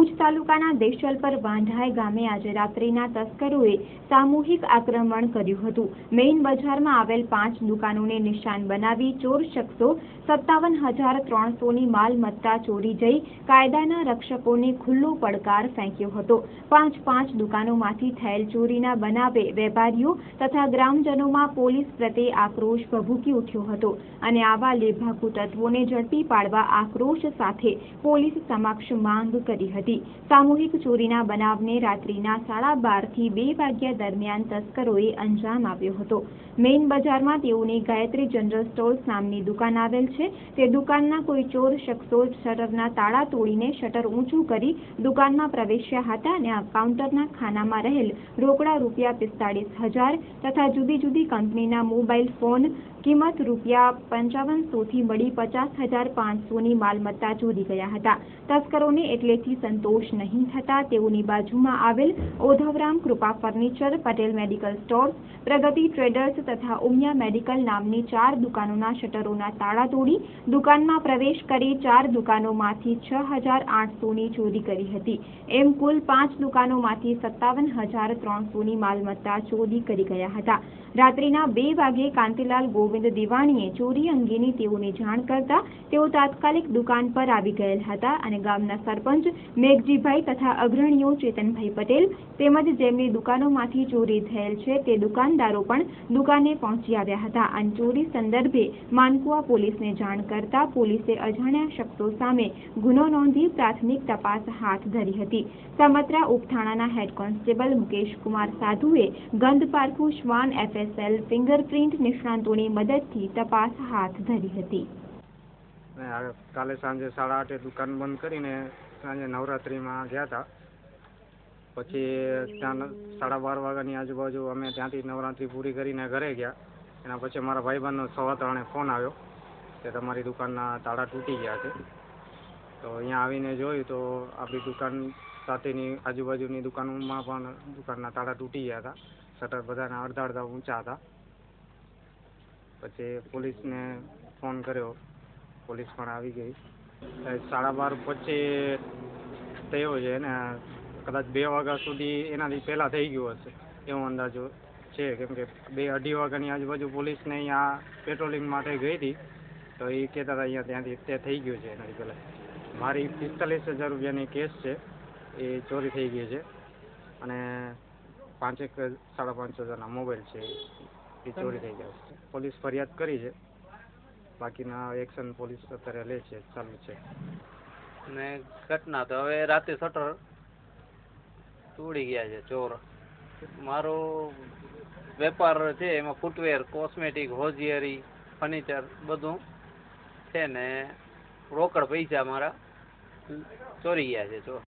ભુજ તાલુકાના દેશલપર વાંઢાય ગામે આજે રાત્રિના તસ્કરોએ સામૂહિક આક્રમણ કર્યું હતું। મેઇન બજારમાં આવેલ 5 દુકાનોને નિશાન બનાવી ચોર શખ્સો 57,300ની માલમત્તા ચોરી જઈ કાયદાના રક્ષકોને ખુલ્લો પડકાર ફેંક્યો હતો। 5 દુકાનોમાંથી થયેલ ચોરીના બનાવે વેપારીઓ તથા ગ્રામજનોમાં પોલીસ પ્રત્યે આક્રોશ ભભૂકી ઉઠ્યો હતો અને આવા લેભાગુ તત્વોને ઝડપી પાડવા આક્રોશ સાથે પોલીસ સમક્ષ માંગ કરી હતી। સામૂહિક ચોરીના બનાવને રાત્રિના 12:30 થી 2 વાગ્યા દરમિયાન તસ્કરોએ અંજામ આપ્યો હતો। મેઇન બજારમાં તેઓની ગાયત્રી જનરલ સ્ટોર્સ નામની દુકાન આવેલ છે। તે દુકાનના કોઈ ચોર શખ્સો શટરના તાળા તોડીને શટર ઊંચું કરી દુકાનમાં પ્રવેશ્યા હતા અને કાઉન્ટરના ખાનામાં રહેલ રોકડા ₹45,000 તથા જુદી જુદી કંપનીના મોબાઈલ ફોન કિંમત ₹5500 થી મળી 50,500ની માલમત્તા ચોરી ગયા હતા। તસ્કરોને એટલેથી સંતોષ નહીં થતા તેઓની બાજુમાં આવેલ ઓધવરામ કૃપા ફર્નિચર, પટેલ મેડિકલ સ્ટોર્સ, પ્રગતિ ટ્રેડર્સ તથા ઉમિયા મેડિકલ નામની 4 દુકાનોના શટરોના તાળા તોડી દુકાનમાં પ્રવેશ કરી 4 દુકાનોમાંથી 6,800ની ચોરી કરી હતી। એમ કુલ 5 દુકાનોમાંથી 57,300ની માલમત્તા ચોરી કરી ગયા હતા। રાત્રિના 2 વાગે કાંતિલાલ ગોવિંદ દિવાણીએ ચોરી અંગેની તેઓને જાણ કરતા તેઓ તાત્કાલિક દુકાન પર આવી ગયેલ હતા અને ગામના સરપંચ મેઘજીભાઈ તથા અગ્રણીઓ ચેતનભાઈ પટેલ તેમજ જેમની દુકાનોમાંથી ચોરી થયેલ છે તે દુકાનદારો પણ દુકાને પહોંચી આવ્યા હતા અને ચોરી સંદર્ભે માનકુવા પોલીસને જાણ કરતા પોલીસે અજાણ્યા શખ્સો સામે ગુનો નોંધી પ્રાથમિક તપાસ હાથ ધરી હતી। સમત્રા ઉપથાણાના હેડ કોન્સ્ટેબલ મુકેશકુમાર સાધુએ ગંધ પારખું શ્વાન FSL ફિંગરપ્રિન્ટ નિષ્ણાંતોની મદદથી તપાસ હાથ ધરી હતી। કાલે સાંજે 8:30 દુકાન બંધ કરીને સાંજે નવરાત્રિમાં ગયા હતા। પછી ત્યાં 12:30 વાગ્યાની આજુબાજુ અમે ત્યાંથી નવરાત્રિ પૂરી કરીને ઘરે ગયા। એના પછી મારા ભાઈબંધનો 3:15 ફોન આવ્યો કે તમારી દુકાનના તાળા તૂટી ગયા છે। તો અહીંયા આવીને જોયું તો આપણી દુકાન સાથેની આજુબાજુની દુકાનોમાં પણ દુકાનના તાળા તૂટી ગયા હતા। શટર બધાના અડધા ઊંચા હતા। પછી પોલીસને ફોન કર્યો, પોલીસ પણ આવી ગઈ। 12:30 પછી થયો છે ને કદાચ 2 વાગ્યા સુધી એનાથી પહેલાં થઈ ગયું હશે એવો અંદાજો છે, કેમ કે 2-2:30 વાગ્યાની આજુબાજુ પોલીસને અહીંયા પેટ્રોલિંગ માટે ગઈ હતી તો એ કહેતા હતા અહીંયા ત્યાંથી તે થઈ ગયું છે એનાથી પહેલાં। મારી 45,000 રૂપિયાની કેસ છે એ ચોરી થઈ ગઈ છે અને 5,000-5,500 મોબાઈલ છે એ ચોરી થઈ ગયા છે। પોલીસ ફરિયાદ કરી છે, બાકીના એક્શન પોલીસ અત્યારે લે છે, ચાલુ છે। અને ઘટના તો હવે રાતે શટર તોડી ગયા છે ચોર। મારો વેપાર છે એમાં ફૂટવેર, કોસ્મેટિક, હોજીયરી, ફર્નિચર બધું છે ને રોકડ પૈસા મારા ચોરી ગયા છે ચોર।